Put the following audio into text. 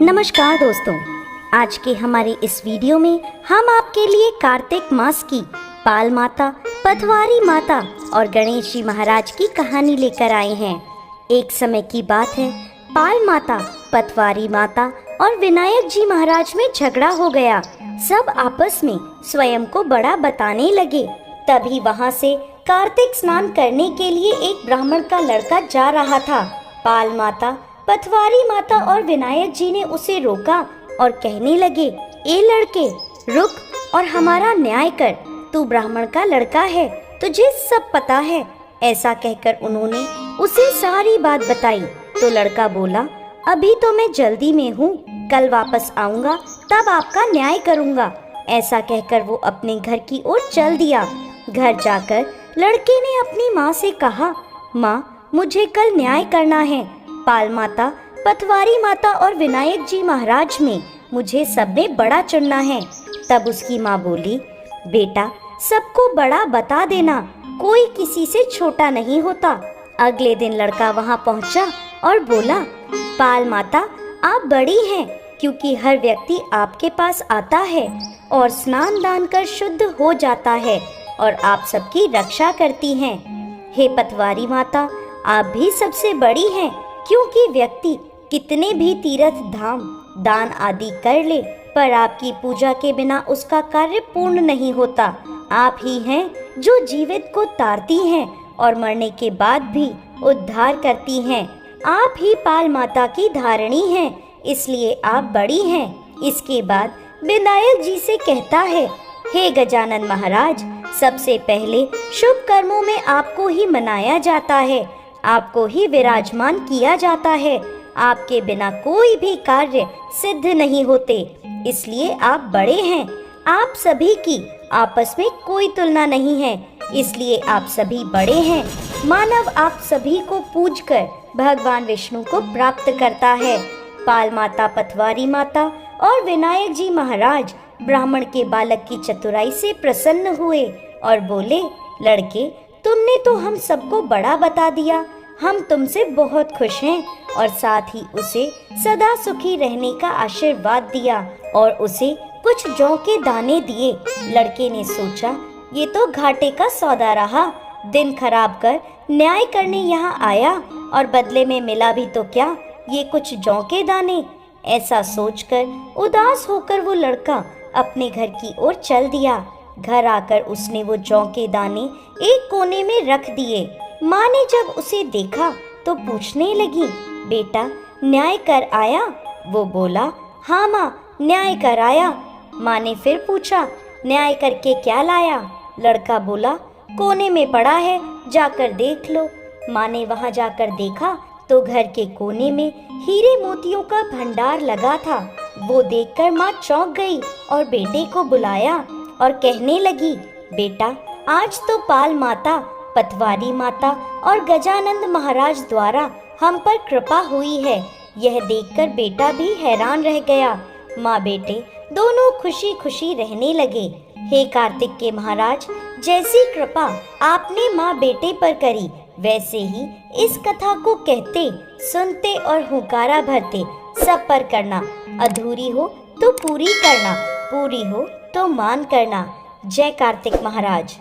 नमस्कार दोस्तों, आज के हमारे इस वीडियो में हम आपके लिए कार्तिक मास की पाल माता, पटवारी माता और गणेश जी महाराज की कहानी लेकर आए हैं। एक समय की बात है, पाल माता, पटवारी माता और विनायक जी महाराज में झगड़ा हो गया। सब आपस में स्वयं को बड़ा बताने लगे। तभी वहाँ से कार्तिक स्नान करने के लिए एक ब्राह्मण का लड़का जा रहा था। पाल माता, पटवारी माता और विनायक जी ने उसे रोका और कहने लगे, ए लड़के, रुक और हमारा न्याय कर। तू ब्राह्मण का लड़का है, तुझे सब पता है। ऐसा कहकर उन्होंने उसे सारी बात बताई। तो लड़का बोला, अभी तो मैं जल्दी में हूँ, कल वापस आऊँगा, तब आपका न्याय करूँगा। ऐसा कहकर वो अपने घर की ओर चल दिया। घर जाकर लड़के ने अपनी माँ से कहा, माँ, मुझे कल न्याय करना है। पाल माता, पटवारी माता और विनायक जी महाराज में मुझे सब में बड़ा चुनना है। तब उसकी माँ बोली, बेटा, सबको बड़ा बता देना, कोई किसी से छोटा नहीं होता। अगले दिन लड़का वहाँ पहुँचा और बोला, पाल माता, आप बड़ी हैं, क्योंकि हर व्यक्ति आपके पास आता है और स्नान दान कर शुद्ध हो जाता है और आप सबकी रक्षा करती हैं। हे पटवारी माता, आप भी सबसे बड़ी हैं, क्योंकि व्यक्ति कितने भी तीर्थ धाम, दान आदि कर ले, पर आपकी पूजा के बिना उसका कार्य पूर्ण नहीं होता। आप ही हैं जो जीवित को तारती हैं और मरने के बाद भी उद्धार करती हैं। आप ही पाल माता की धारणी हैं, इसलिए आप बड़ी हैं। इसके बाद विनायक जी से कहता है, हे गजानन महाराज, सबसे पहले शुभ कर्मों में आपको ही मनाया जाता है, आपको ही विराजमान किया जाता है। आपके बिना कोई भी कार्य सिद्ध नहीं होते, इसलिए आप बड़े हैं। आप सभी की आपस में कोई तुलना नहीं है, इसलिए आप सभी बड़े हैं। मानव आप सभी को पूजकर भगवान विष्णु को प्राप्त करता है। पाल माता, पटवारी माता और विनायक जी महाराज ब्राह्मण के बालक की चतुराई से प्रसन्न हुए और बोले, लड़के, तुमने तो हम सबको बड़ा बता दिया, हम तुमसे बहुत खुश हैं। और साथ ही उसे सदा सुखी रहने का आशीर्वाद दिया और उसे कुछ जौ के दाने दिए। लड़के ने सोचा, ये तो घाटे का सौदा रहा, दिन खराब कर न्याय करने यहाँ आया और बदले में मिला भी तो क्या, ये कुछ जौ के दाने। ऐसा सोचकर उदास होकर वो लड़का अपने घर की ओर चल दिया। घर आकर उसने वो जौ के दाने एक कोने में रख दिए। माँ ने जब उसे देखा तो पूछने लगी, बेटा, न्याय कर आया? वो बोला, हाँ माँ, न्याय कर आया। माँ ने फिर पूछा, न्याय करके क्या लाया? लड़का बोला, कोने में पड़ा है, जाकर देख लो। माँ ने वहाँ जाकर देखा तो घर के कोने में हीरे मोतियों का भंडार लगा था। वो देखकर माँ चौंक गई और बेटे को बुलाया और कहने लगी, बेटा, आज तो पाल माता, पटवारी माता और गजानंद महाराज द्वारा हम पर कृपा हुई है। यह देखकर बेटा भी हैरान रह गया। माँ बेटे दोनों खुशी खुशी रहने लगे। हे कार्तिक के महाराज, जैसी कृपा आपने माँ बेटे पर करी, वैसे ही इस कथा को कहते, सुनते और हुंकारा भरते सब पर करना। अधूरी हो तो पूरी करना, पूरी हो तो मान करना। जय कार्तिक महाराज।